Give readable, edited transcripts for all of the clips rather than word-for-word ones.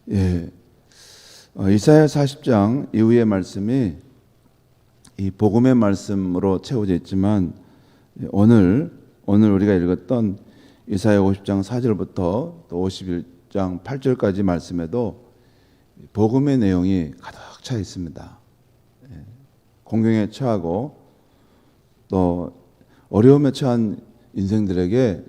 예, 이사야 40장 이후의 말씀이 이 복음의 말씀으로 채워져 있지만 오늘 우리가 읽었던 이사야 50장 4절부터 또 51장 8절까지 말씀에도 복음의 내용이 가득 차 있습니다. 공경에 처하고 또 어려움에 처한 인생들에게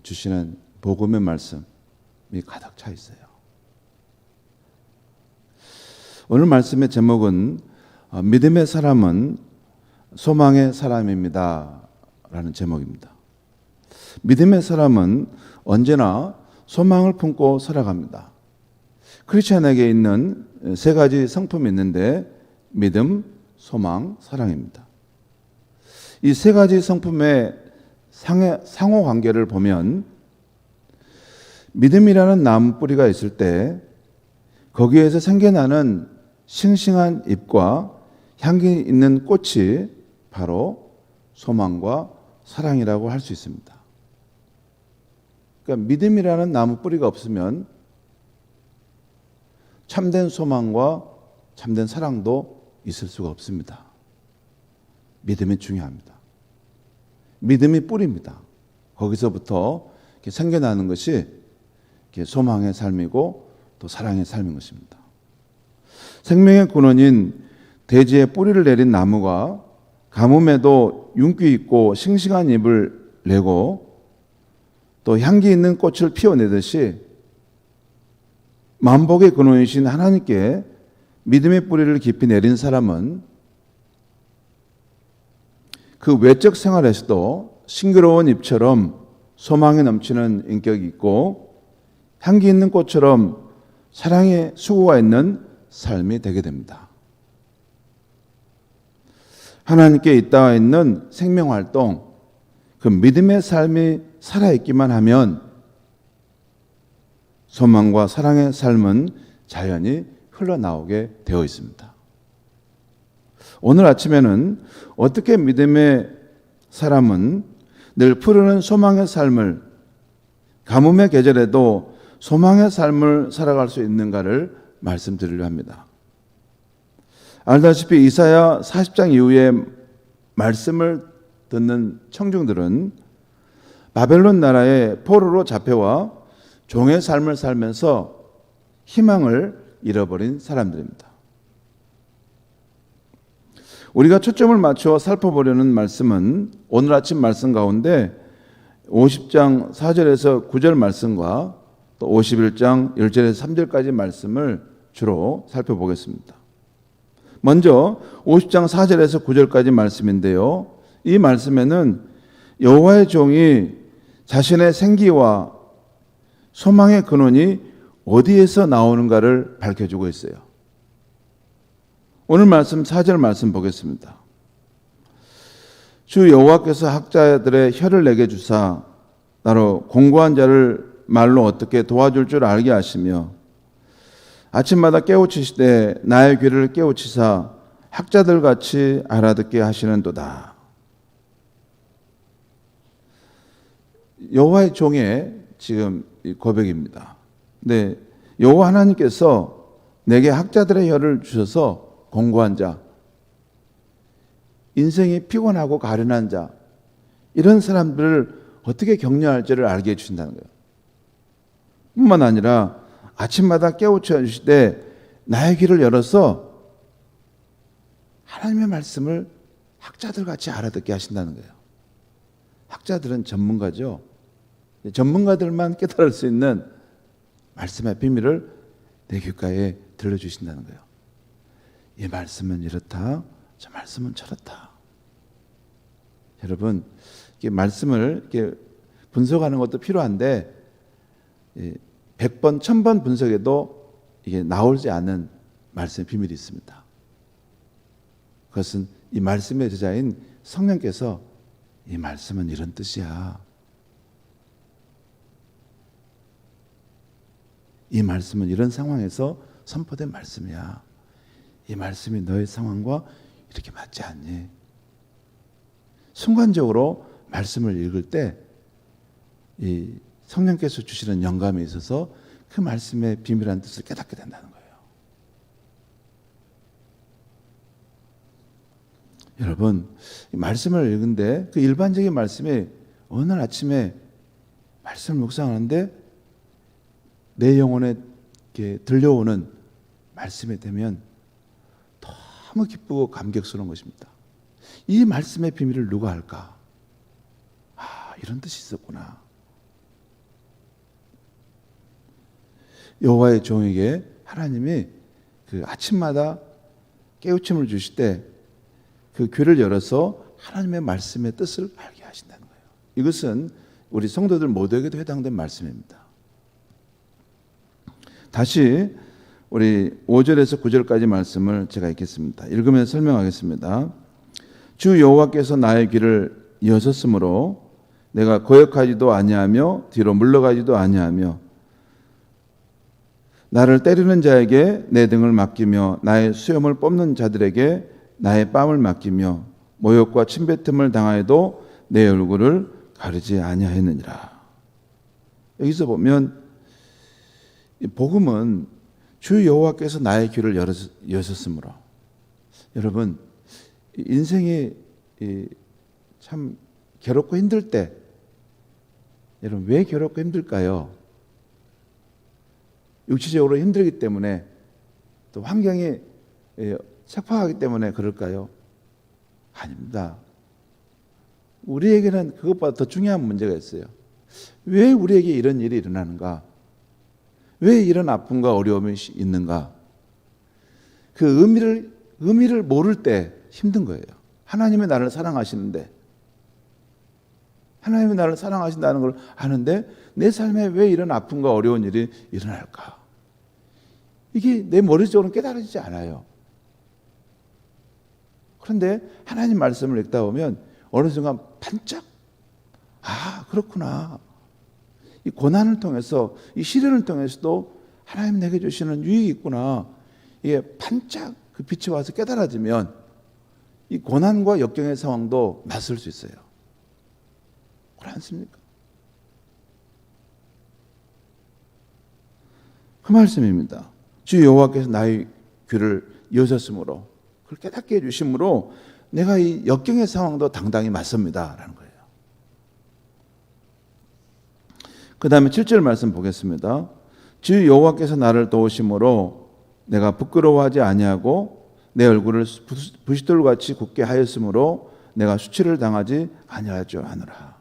주시는 복음의 말씀이 가득 차 있어요. 오늘 말씀의 제목은 믿음의 사람은 소망의 사람입니다 라는 제목입니다. 믿음의 사람은 언제나 소망을 품고 살아갑니다. 크리스찬에게 있는 세 가지 성품이 있는데 믿음, 소망, 사랑입니다. 이 세 가지 성품의 상호 관계를 보면 믿음이라는 나무 뿌리가 있을 때 거기에서 생겨나는 싱싱한 잎과 향기 있는 꽃이 바로 소망과 사랑이라고 할 수 있습니다. 그러니까 믿음이라는 나무 뿌리가 없으면 참된 소망과 참된 사랑도 있을 수가 없습니다. 믿음이 중요합니다. 믿음이 뿌리입니다. 거기서부터 이렇게 생겨나는 것이 이렇게 소망의 삶이고 또 사랑의 삶인 것입니다. 생명의 근원인 대지에 뿌리를 내린 나무가 가뭄에도 윤기 있고 싱싱한 잎을 내고 또 향기 있는 꽃을 피워내듯이 만복의 근원이신 하나님께 믿음의 뿌리를 깊이 내린 사람은 그 외적 생활에서도 싱그러운 잎처럼 소망이 넘치는 인격이 있고 향기 있는 꽃처럼 사랑의 수고가 있는 삶이 되게 됩니다. 하나님께 잇따라 있는 생명활동, 그 믿음의 삶이 살아있기만 하면 소망과 사랑의 삶은 자연히 흘러나오게 되어 있습니다. 오늘 아침에는 어떻게 믿음의 사람은 늘 푸르는 소망의 삶을, 가뭄의 계절에도 소망의 삶을 살아갈 수 있는가를 말씀드리려 합니다. 알다시피 이사야 40장 이후에 말씀을 듣는 청중들은 바벨론 나라의 포로로 잡혀와 종의 삶을 살면서 희망을 잃어버린 사람들입니다. 우리가 초점을 맞춰 살펴보려는 말씀은 오늘 아침 말씀 가운데 50장 4절에서 9절 말씀과 또 51장 1절에서 3절까지 말씀을 주로 살펴보겠습니다. 먼저 50장 4절에서 9절까지 말씀인데요. 이 말씀에는 여호와의 종이 자신의 생기와 소망의 근원이 어디에서 나오는가를 밝혀주고 있어요. 오늘 말씀 4절 말씀 보겠습니다. 주 여호와께서 학자들의 혀를 내게 주사 나로 공고한 자를 말로 어떻게 도와줄 줄 알게 하시며 아침마다 깨우치시되 나의 귀를 깨우치사 학자들 같이 알아듣게 하시는도다. 여호와의 종의 지금 고백입니다. 네, 여호와 하나님께서 내게 학자들의 혀를 주셔서 공고한 자, 인생이 피곤하고 가련한 자, 이런 사람들을 어떻게 격려할지를 알게 해주신다는 거예요. 뿐만 아니라 아침마다 깨우쳐 주시되 나의 귀를 열어서 하나님의 말씀을 학자들 같이 알아듣게 하신다는 거예요. 학자들은 전문가죠. 전문가들만 깨달을 수 있는 말씀의 비밀을 내 귓가에 들려주신다는 거예요. 이 말씀은 이렇다, 저 말씀은 저렇다. 여러분, 이렇게 말씀을 이렇게 분석하는 것도 필요한데 100번, 1000번 분석해도 이게 나오지 않는 말씀의 비밀이 있습니다. 그것은 이 말씀의 저자인 성령께서 이 말씀은 이런 뜻이야. 이 말씀은 이런 상황에서 선포된 말씀이야. 이 말씀이 너의 상황과 이렇게 맞지 않니? 순간적으로 말씀을 읽을 때 이 성령께서 주시는 영감이 있어서 그 말씀의 비밀한 뜻을 깨닫게 된다는 거예요. 여러분, 이 말씀을 읽는데 그 일반적인 말씀이 어느 날 아침에 말씀을 묵상하는데 내 영혼에 이렇게 들려오는 말씀이 되면 너무 기쁘고 감격스러운 것입니다. 이 말씀의 비밀을 누가 알까? 아, 이런 뜻이 있었구나. 여호와의 종에게 하나님이 그 아침마다 깨우침을 주실 때 그 귀를 열어서 하나님의 말씀의 뜻을 알게 하신다는 거예요. 이것은 우리 성도들 모두에게도 해당된 말씀입니다. 다시 우리 5절에서 9절까지 말씀을 제가 읽겠습니다. 읽으면서 설명하겠습니다. 주 여호와께서 나의 귀를 여셨으므로 내가 거역하지도 아니하며 뒤로 물러가지도 아니하며 나를 때리는 자에게 내 등을 맡기며 나의 수염을 뽑는 자들에게 나의 뺨을 맡기며 모욕과 침뱉음을 당하여도 내 얼굴을 가리지 아니하였느니라. 여기서 보면 복음은 주 여호와께서 나의 귀를 여셨으므로. 여러분, 인생이 참 괴롭고 힘들 때, 여러분 왜 괴롭고 힘들까요? 육체적으로 힘들기 때문에, 또 환경이 척박하기 때문에 그럴까요? 아닙니다. 우리에게는 그것보다 더 중요한 문제가 있어요. 왜 우리에게 이런 일이 일어나는가? 왜 이런 아픔과 어려움이 있는가? 그 의미를 모를 때 힘든 거예요. 하나님이 나를 사랑하시는데, 하나님이 나를 사랑하신다는 걸 아는데 내 삶에 왜 이런 아픔과 어려운 일이 일어날까? 이게 내 머릿속으로는 깨달아지지 않아요. 그런데 하나님 말씀을 읽다 보면 어느 순간 반짝, 아, 그렇구나. 이 고난을 통해서, 이 시련을 통해서도 하나님 내게 주시는 유익이 있구나. 이게 반짝 그 빛이 와서 깨달아지면 이 고난과 역경의 상황도 맞설 수 있어요. 그렇지 않습니까? 그 말씀입니다. 주 여호와께서 나의 귀를 여셨으므로, 그걸 깨닫게 해주심으로 내가 이 역경의 상황도 당당히 맞섭니다 라는 거예요. 그 다음에 7절 말씀 보겠습니다. 주 여호와께서 나를 도우심으로 내가 부끄러워하지 아니하고 내 얼굴을 부싯돌같이 굳게 하였으므로 내가 수치를 당하지 아니하죠 하느라.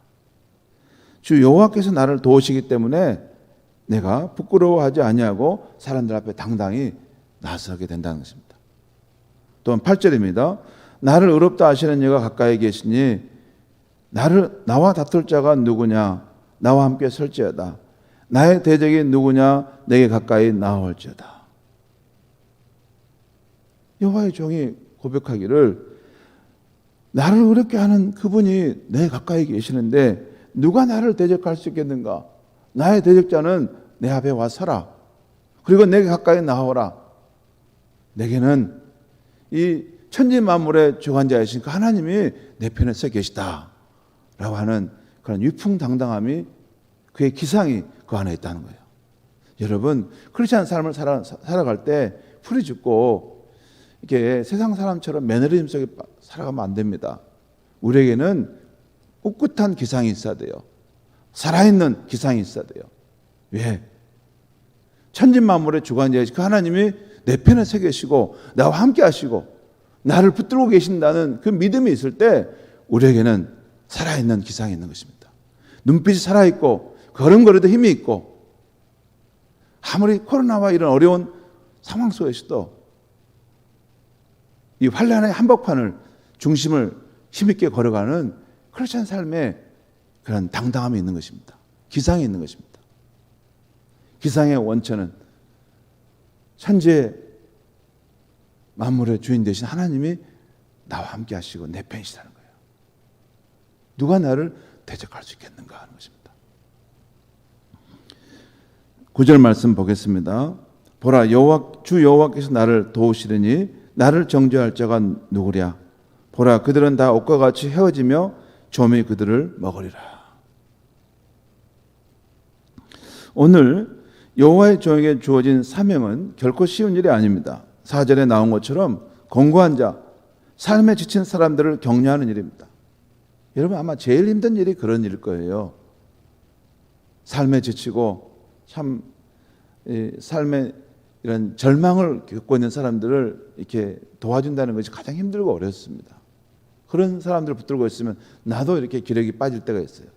주 여호와께서 나를 도우시기 때문에 내가 부끄러워하지 아니하고 사람들 앞에 당당히 나서게 된다는 것입니다. 또한 8절입니다. 나를 의롭다 하시는 이가 가까이 계시니 나와 다툴 자가 누구냐? 나와 함께 설지어다. 나의 대적이 누구냐? 내게 가까이 나아올지어다. 여호와의 종이 고백하기를 나를 의롭게 하는 그분이 내 가까이 계시는데 누가 나를 대적할 수 있겠는가? 나의 대적자는 내 앞에 와 서라. 그리고 내게 가까이 나오라. 내게는 이 천지 만물의 주관자이신 그 하나님이 내 편에 서 계시다 라고 하는 그런 위풍당당함이, 그의 기상이 그 안에 있다는 거예요. 여러분, 크리스찬 삶을 살아갈 때 풀이 죽고 이렇게 세상 사람처럼 매너리즘 속에 살아가면 안 됩니다. 우리에게는 꿋꿋한 기상이 있어야 돼요. 살아있는 기상이 있어야 돼요. 왜? 천지 만물의 주관자이신 그 하나님이 내 편에 서 계시고 나와 함께 하시고 나를 붙들고 계신다는 그 믿음이 있을 때 우리에게는 살아있는 기상이 있는 것입니다. 눈빛이 살아있고 걸음걸이도 힘이 있고, 아무리 코로나와 이런 어려운 상황 속에서도 이 환란의 한복판을 중심을 힘있게 걸어가는 크리스찬 삶에 그런 당당함이 있는 것입니다. 기상이 있는 것입니다. 기상의 원천은 천지의 만물의 주인 되신 하나님이 나와 함께 하시고 내 편이시라는 거예요. 누가 나를 대적할 수 있겠는가 하는 것입니다. 9절 말씀 보겠습니다. 보라, 주 여호와께서 나를 도우시리니 나를 정죄할 자가 누구랴? 보라, 그들은 다 옷과 같이 헤어지며 좀이 그들을 먹으리라. 오늘 여호와의 종에게 주어진 사명은 결코 쉬운 일이 아닙니다. 4절에 나온 것처럼 권고한 자, 삶에 지친 사람들을 격려하는 일입니다. 여러분 아마 제일 힘든 일이 그런 일일 거예요. 삶에 지치고 참 삶의 이런 절망을 겪고 있는 사람들을 이렇게 도와준다는 것이 가장 힘들고 어렵습니다. 그런 사람들을 붙들고 있으면 나도 이렇게 기력이 빠질 때가 있어요.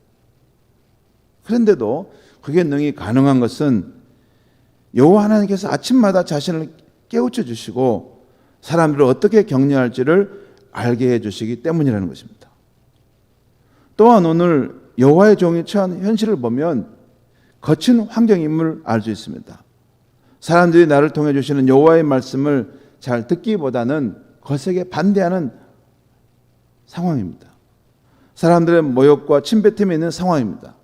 그런데도 그게 능히 가능한 것은 여호와 하나님께서 아침마다 자신을 깨우쳐 주시고 사람들을 어떻게 격려할지를 알게 해 주시기 때문이라는 것입니다. 또한 오늘 여호와의 종이 처한 현실을 보면 거친 환경임을 알 수 있습니다. 사람들이 나를 통해 주시는 여호와의 말씀을 잘 듣기보다는 거세게 반대하는 상황입니다. 사람들의 모욕과 침뱉음이 있는 상황입니다.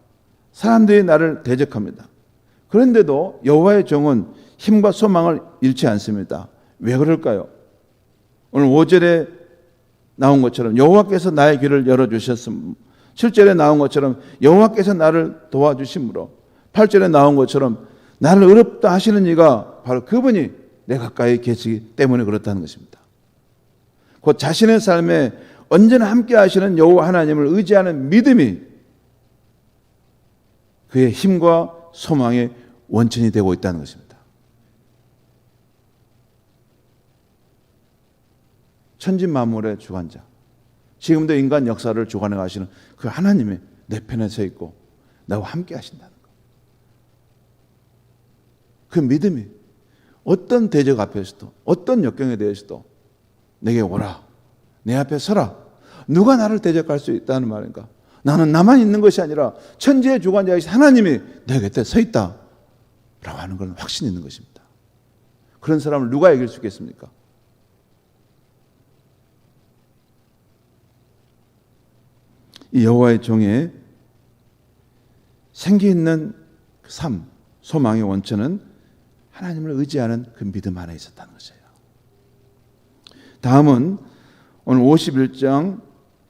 사람들이 나를 대적합니다. 그런데도 여호와의 종은 힘과 소망을 잃지 않습니다. 왜 그럴까요? 오늘 5절에 나온 것처럼 여호와께서 나의 귀를 열어주셨음, 7절에 나온 것처럼 여호와께서 나를 도와주심으로, 8절에 나온 것처럼 나를 의롭다 하시는 이가 바로 그분이 내 가까이 계시기 때문에 그렇다는 것입니다. 곧 자신의 삶에 언제나 함께 하시는 여호와 하나님을 의지하는 믿음이 그의 힘과 소망의 원천이 되고 있다는 것입니다. 천지만물의 주관자, 지금도 인간 역사를 주관해 가시는 그 하나님이 내 편에 서 있고 나와 함께 하신다는 것. 그 믿음이 어떤 대적 앞에서도 어떤 역경에 대해서도 내게 오라, 내 앞에 서라, 누가 나를 대적할 수 있다는 말인가? 나는 나만 있는 것이 아니라 천지의 주관자이신 하나님이 내 곁에 서 있다 라고 하는 건 확신이 있는 것입니다. 그런 사람을 누가 이길 수 있겠습니까? 이 여호와의 종의 생기 있는 삶, 소망의 원천은 하나님을 의지하는 그 믿음 안에 있었다는 것이에요. 다음은 오늘 51장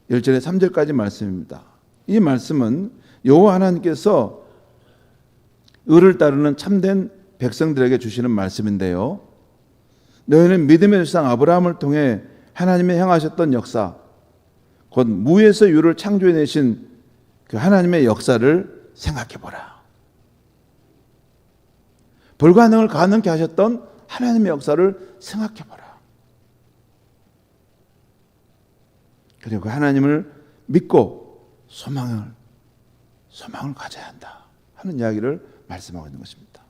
1절에 3절까지 말씀입니다. 이 말씀은 여호와 하나님께서 의를 따르는 참된 백성들에게 주시는 말씀인데요. 너희는 믿음의 조상 아브라함을 통해 하나님의 행하셨던 역사, 곧 무에서 유를 창조해내신 그 하나님의 역사를 생각해보라. 불가능을 가능케 하셨던 하나님의 역사를 생각해보라. 그리고 그 하나님을 믿고 소망을 가져야 한다 하는 이야기를 말씀하고 있는 것입니다.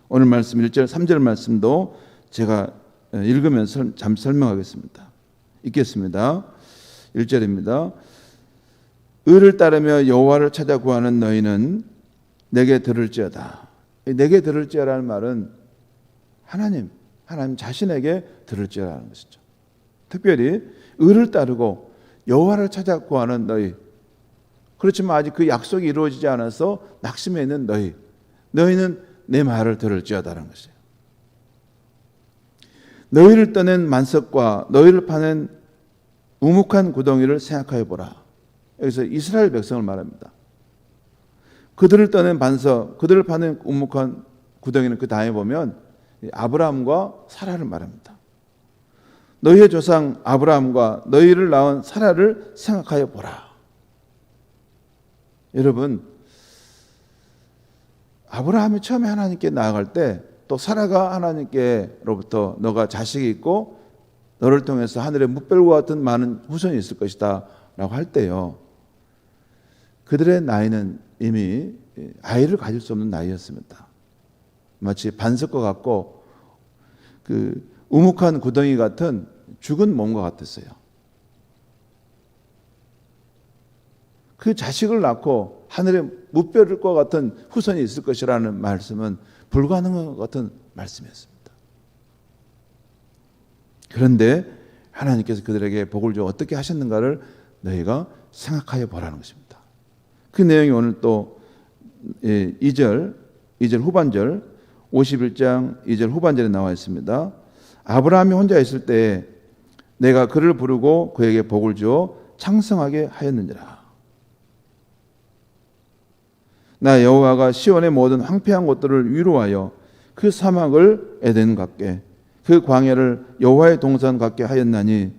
오늘 말씀 1절 3절 말씀도 제가 읽으면서 잠시 설명하겠습니다. 읽겠습니다. 1절입니다. 의를 따르며 여호와를 찾아 구하는 너희는 내게 들을지어다. 내게 들을지어라는 말은 하나님 자신에게 들을지어라는 것이죠. 특별히 의를 따르고 여호와를 찾아 구하는 너희, 그렇지만 아직 그 약속이 이루어지지 않아서 낙심해 있는 너희는 내 말을 들을지어다라는 것이에요. 너희를 떠낸 만석과 너희를 파낸 우묵한 구덩이를 생각하여 보라. 여기서 이스라엘 백성을 말합니다. 그들을 떠낸 반석, 그들을 파낸 우묵한 구덩이는 그 다음에 보면 아브라함과 사라를 말합니다. 너희의 조상 아브라함과 너희를 낳은 사라를 생각하여 보라. 여러분, 아브라함이 처음에 하나님께 나아갈 때, 또 사라가 하나님께로부터 너가 자식이 있고 너를 통해서 하늘의 뭇별과 같은 많은 후손이 있을 것이다 라고 할 때요, 그들의 나이는 이미 아이를 가질 수 없는 나이였습니다. 마치 반석과 같고 그 우묵한 구덩이 같은 죽은 몸과 같았어요. 그 자식을 낳고 하늘의 뭇별과 같은 후손이 있을 것이라는 말씀은 불가능한 것 같은 말씀이었습니다. 그런데 하나님께서 그들에게 복을 주어 어떻게 하셨는가를 너희가 생각하여 보라는 것입니다. 그 내용이 오늘 또 2절 후반절 51장 2절 후반절에 나와 있습니다. 아브라함이 혼자 있을 때 내가 그를 부르고 그에게 복을 주어 창성하게 하였느니라. 나 여호와가 시온의 모든 황폐한 곳들을 위로하여 그 사막을 에덴 같게 그 광야를 여호와의 동산 같게 하였나니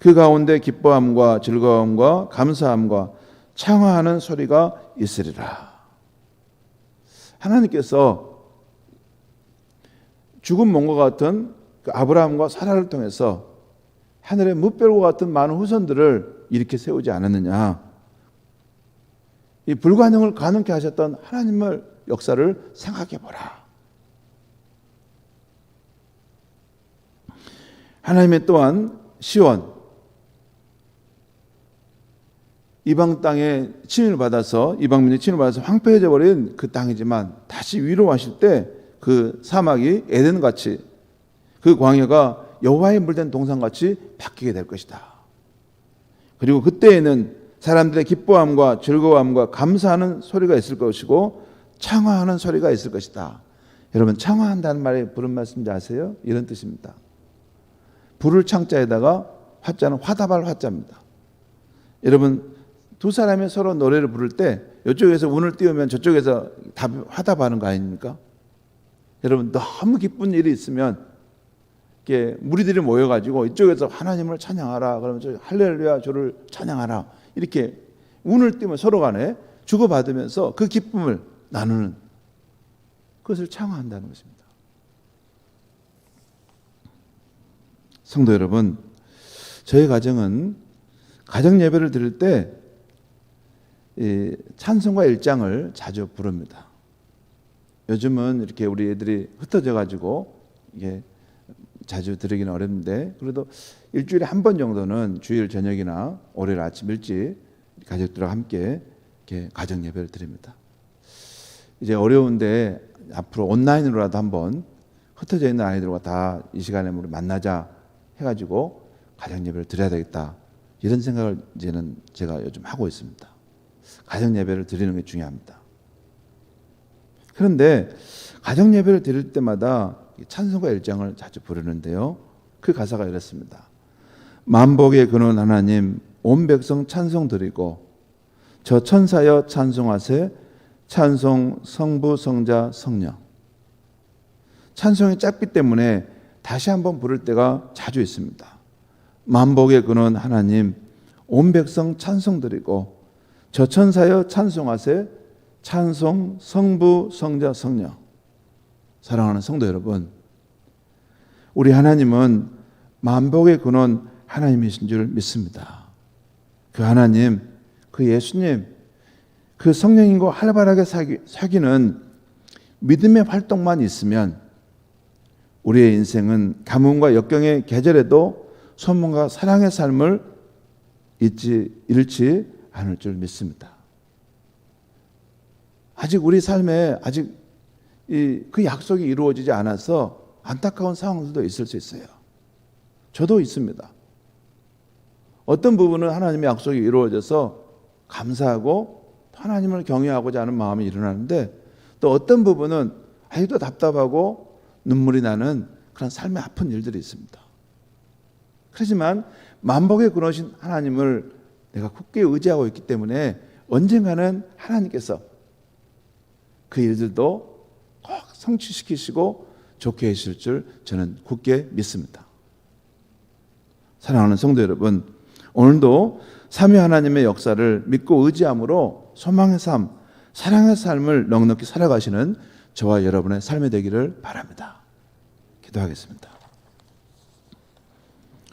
그 가운데 기뻐함과 즐거움과 감사함과 창화하는 소리가 있으리라. 하나님께서 죽은 몸과 같은 그 아브라함과 사라를 통해서 하늘의 무별과 같은 많은 후손들을 이렇게 세우지 않았느냐. 이 불가능을 가능케 하셨던 하나님의 역사를 생각해 보라. 하나님의 또한 시온 이방 땅에 침입을 받아서 이방민이 침입을 받아서 황폐해져 버린 그 땅이지만 다시 위로하실 때 그 사막이 에덴같이 그 광야가 여호와의 물된 동산같이 바뀌게 될 것이다. 그리고 그때에는 사람들의 기뻐함과 즐거움과 감사하는 소리가 있을 것이고 창화하는 소리가 있을 것이다. 여러분, 창화한다는 말이 부른 말씀인지 아세요? 이런 뜻입니다. 불을 창자에다가 화자는 화답할 화자입니다. 여러분, 두 사람이 서로 노래를 부를 때 이쪽에서 운을 띄우면 저쪽에서 화답하는 거 아닙니까? 여러분, 너무 기쁜 일이 있으면 이렇게 무리들이 모여가지고 이쪽에서 하나님을 찬양하라 그러면 저 할렐루야 주를 찬양하라 이렇게 운을 띄우면 서로 간에 주고받으면서 그 기쁨을 나누는 그것을 창화한다는 것입니다. 성도 여러분, 저희 가정은 가정 예배를 드릴 때 이 찬송가 1장을 자주 부릅니다. 요즘은 이렇게 우리 애들이 흩어져 가지고 이게 자주 드리기는 어렵는데 그래도 일주일에 한 번 정도는 주일 저녁이나 월요일 아침 일찍 가족들과 함께 이렇게 가정 예배를 드립니다. 이제 어려운데 앞으로 온라인으로라도 한번 흩어져 있는 아이들과 다 이 시간에 우리 만나자 해가지고 가정 예배를 드려야 되겠다 이런 생각을 이제는 제가 요즘 하고 있습니다. 가정 예배를 드리는 게 중요합니다. 그런데 가정 예배를 드릴 때마다 찬송가 1장을 자주 부르는데요. 그 가사가 이렇습니다. 만복의 근원 하나님 온 백성 찬송 드리고 저 천사여 찬송하세 찬송 성부 성자 성령. 찬송이 짧기 때문에 다시 한번 부를 때가 자주 있습니다. 만복의 근원 하나님 온 백성 찬송 드리고 저 천사여 찬송하세 찬송 성부 성자 성령. 사랑하는 성도 여러분, 우리 하나님은 만복의 근원 하나님이신 줄 믿습니다. 그 하나님, 그 예수님, 그 성령님과 활발하게 사귀는 믿음의 활동만 있으면 우리의 인생은 가뭄과 역경의 계절에도 소망과 사랑의 삶을 잃지 않을 줄 믿습니다. 아직 우리 삶에 아직 그 약속이 이루어지지 않아서 안타까운 상황들도 있을 수 있어요. 저도 있습니다. 어떤 부분은 하나님의 약속이 이루어져서 감사하고 하나님을 경외하고자 하는 마음이 일어나는데 또 어떤 부분은 아직도 답답하고 눈물이 나는 그런 삶의 아픈 일들이 있습니다. 그렇지만 만복의 근원이신 하나님을 내가 굳게 의지하고 있기 때문에 언젠가는 하나님께서 그 일들도 꼭 성취시키시고 좋게 하실 줄 저는 굳게 믿습니다. 사랑하는 성도 여러분, 오늘도 삼위 하나님의 역사를 믿고 의지함으로 소망의 삶, 사랑의 삶을 넉넉히 살아가시는 저와 여러분의 삶이 되기를 바랍니다. 기도하겠습니다.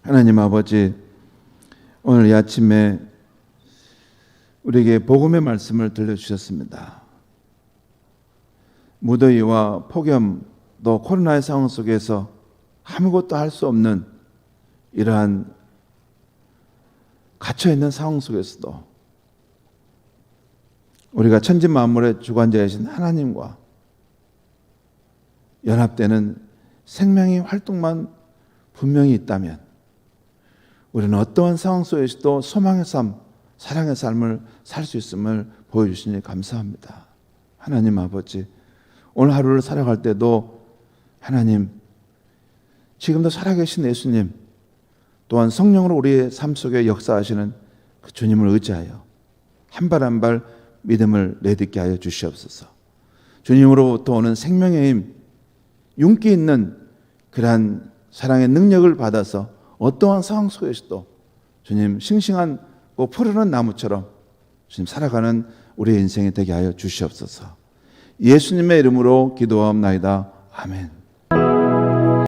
하나님 아버지, 오늘 이 아침에 우리에게 복음의 말씀을 들려주셨습니다. 무더위와 폭염 또 코로나의 상황 속에서 아무것도 할 수 없는 이러한 갇혀있는 상황 속에서도 우리가 천지 만물의 주관자이신 하나님과 연합되는 생명의 활동만 분명히 있다면 우리는 어떠한 상황 속에서도 소망의 삶, 사랑의 삶을 살 수 있음을 보여주시니 감사합니다. 하나님 아버지, 오늘 하루를 살아갈 때도 하나님, 지금도 살아계신 예수님, 또한 성령으로 우리의 삶 속에 역사하시는 그 주님을 의지하여 한 발 한 발 믿음을 내딛게 하여 주시옵소서. 주님으로부터 오는 생명의 힘, 윤기 있는 그러한 사랑의 능력을 받아서 어떠한 상황 속에서도 주님 싱싱한 푸르른 나무처럼 주님 살아가는 우리의 인생이 되게 하여 주시옵소서. 예수님의 이름으로 기도하옵나이다. 아멘.